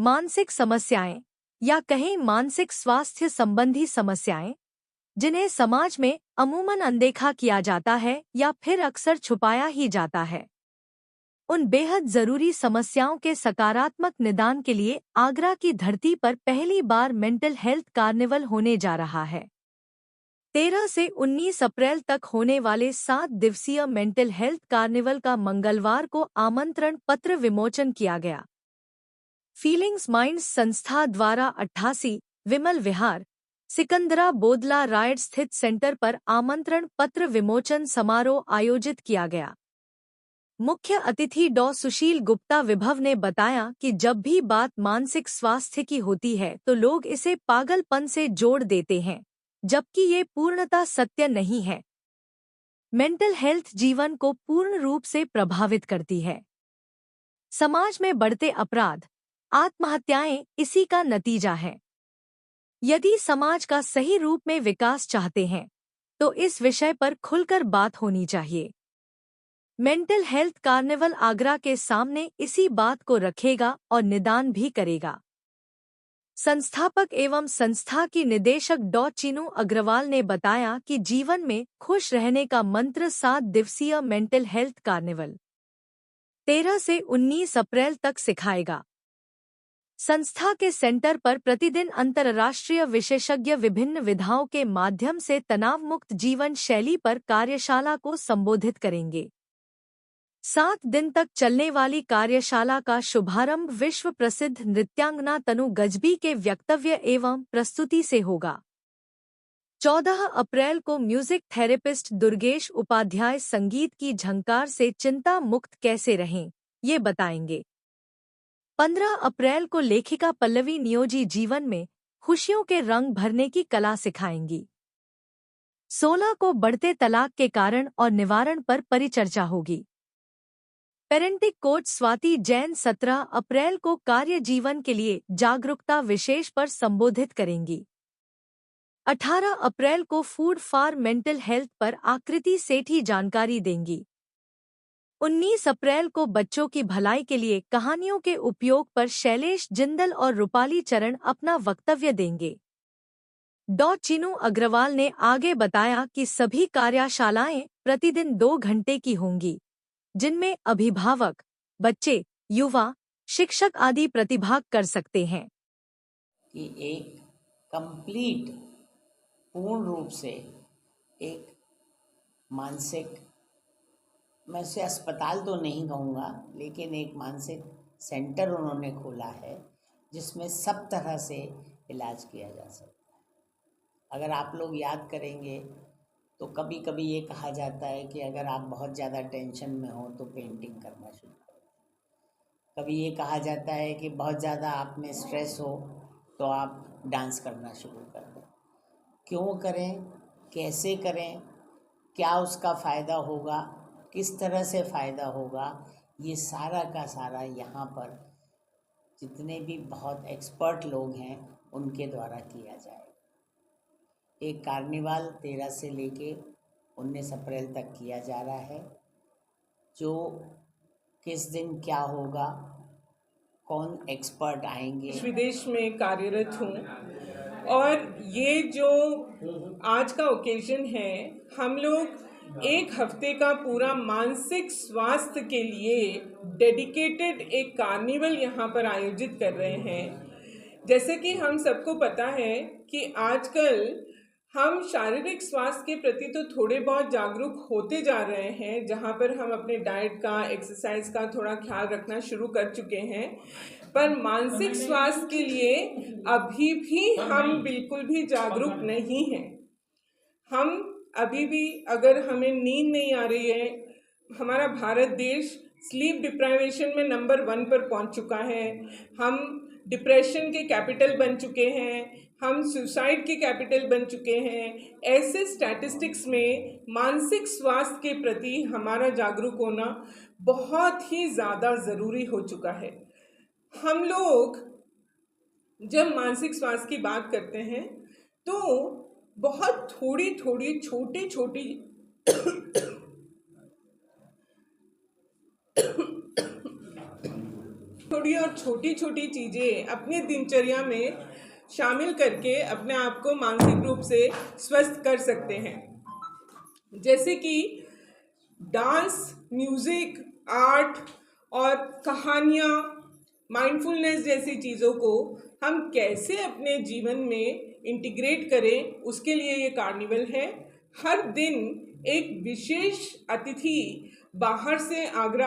मानसिक समस्याएं या कहें मानसिक स्वास्थ्य संबंधी समस्याएं, जिन्हें समाज में अमूमन अनदेखा किया जाता है या फिर अक्सर छुपाया ही जाता है, उन बेहद जरूरी समस्याओं के सकारात्मक निदान के लिए आगरा की धरती पर पहली बार मेंटल हेल्थ कार्निवल होने जा रहा है। 13 से 19 अप्रैल तक होने वाले 7 दिवसीय मेंटल हेल्थ कार्निवल का मंगलवार को आमंत्रण पत्र विमोचन किया गया। फीलिंग्स माइंड्स संस्था द्वारा 88 विमल विहार, सिकंदरा बोदला रायड स्थित सेंटर पर आमंत्रण पत्र विमोचन समारोह आयोजित किया गया। मुख्य अतिथि डॉ सुशील गुप्ता विभव ने बताया कि जब भी बात मानसिक स्वास्थ्य की होती है तो लोग इसे पागलपन से जोड़ देते हैं, जबकि ये पूर्णतः सत्य नहीं है। मेंटल हेल्थ जीवन को पूर्ण रूप से प्रभावित करती है। समाज में बढ़ते अपराध, आत्महत्याएं इसी का नतीजा है। यदि समाज का सही रूप में विकास चाहते हैं तो इस विषय पर खुलकर बात होनी चाहिए। मेंटल हेल्थ कार्निवल आगरा के सामने इसी बात को रखेगा और निदान भी करेगा। संस्थापक एवं संस्था की निदेशक डॉ चीनू अग्रवाल ने बताया कि जीवन में खुश रहने का मंत्र 7 दिवसीय मेंटल हेल्थ कार्निवल 13 से 19 अप्रैल तक सिखाएगा। संस्था के सेंटर पर प्रतिदिन अंतर्राष्ट्रीय विशेषज्ञ विभिन्न विधाओं के माध्यम से तनाव मुक्त जीवन शैली पर कार्यशाला को संबोधित करेंगे। 7 दिन तक चलने वाली कार्यशाला का शुभारंभ विश्व प्रसिद्ध नृत्यांगना तनु गजबी के वक्तव्य एवं प्रस्तुति से होगा। 14 अप्रैल को म्यूजिक थेरेपिस्ट दुर्गेश उपाध्याय संगीत की झंकार से चिंता मुक्त कैसे रहें, ये बताएंगे। 15 अप्रैल को लेखिका पल्लवी नियोजी जीवन में खुशियों के रंग भरने की कला सिखाएंगी। 16 को बढ़ते तलाक के कारण और निवारण पर परिचर्चा होगी। पेरेंटिंग कोच स्वाति जैन 17 अप्रैल को कार्य जीवन के लिए जागरूकता विशेष पर संबोधित करेंगी। 18 अप्रैल को फूड फॉर मेंटल हेल्थ पर आकृति सेठी जानकारी देंगी। 19 अप्रैल को बच्चों की भलाई के लिए कहानियों के उपयोग पर शैलेश जिंदल और रूपाली चरण अपना वक्तव्य देंगे। डॉ चीनू अग्रवाल ने आगे बताया कि सभी कार्यशालाएं प्रतिदिन 2 घंटे की होंगी, जिनमें अभिभावक, बच्चे, युवा, शिक्षक आदि प्रतिभाग कर सकते हैं। कि एक कंप्लीट पूर्ण रूप से एक मानसिक, मैं उसे अस्पताल तो नहीं कहूँगा, लेकिन एक मानसिक सेंटर उन्होंने खोला है जिसमें सब तरह से इलाज किया जा सकता है। अगर आप लोग याद करेंगे तो कभी कभी ये कहा जाता है कि अगर आप बहुत ज़्यादा टेंशन में हो तो पेंटिंग करना शुरू करो। कभी ये कहा जाता है कि बहुत ज़्यादा आप में स्ट्रेस हो तो आप डांस करना शुरू कर दें। क्यों करें, कैसे करें, क्या उसका फ़ायदा होगा, किस तरह से फ़ायदा होगा, ये सारा का सारा यहाँ पर जितने भी बहुत एक्सपर्ट लोग हैं उनके द्वारा किया जाएगा। एक कार्निवाल 13 से लेके 19 अप्रैल तक किया जा रहा है। जो किस दिन क्या होगा, कौन एक्सपर्ट आएंगे। विदेश में कार्यरत हूँ और ये जो आज का ओकेजन है, हम लोग 1 हफ्ते का पूरा मानसिक स्वास्थ्य के लिए डेडिकेटेड एक कार्निवल यहाँ पर आयोजित कर रहे हैं। जैसे कि हम सबको पता है कि आजकल हम शारीरिक स्वास्थ्य के प्रति तो थोड़े बहुत जागरूक होते जा रहे हैं, जहाँ पर हम अपने डाइट का, एक्सरसाइज का थोड़ा ख्याल रखना शुरू कर चुके हैं, पर मानसिक स्वास्थ्य के लिए अभी भी हम बिल्कुल भी जागरूक नहीं हैं। हम अभी भी, अगर हमें नींद नहीं आ रही है, हमारा भारत देश स्लीप डिप्राइवेशन में नंबर 1 पर पहुंच चुका है। हम डिप्रेशन के कैपिटल बन चुके हैं, हम सुसाइड के कैपिटल बन चुके हैं। ऐसे स्टैटिस्टिक्स में मानसिक स्वास्थ्य के प्रति हमारा जागरूक होना बहुत ही ज़्यादा ज़रूरी हो चुका है। हम लोग जब मानसिक स्वास्थ्य की बात करते हैं तो बहुत थोड़ी छोटी थोड़ी और छोटी छोटी चीज़ें अपनी दिनचर्या में शामिल करके अपने आप को मानसिक रूप से स्वस्थ कर सकते हैं। जैसे कि डांस, म्यूज़िक, आर्ट और कहानियाँ, माइंडफुलनेस जैसी चीज़ों को हम कैसे अपने जीवन में इंटीग्रेट करें, उसके लिए ये कार्निवल है। हर दिन एक विशेष अतिथि बाहर से आगरा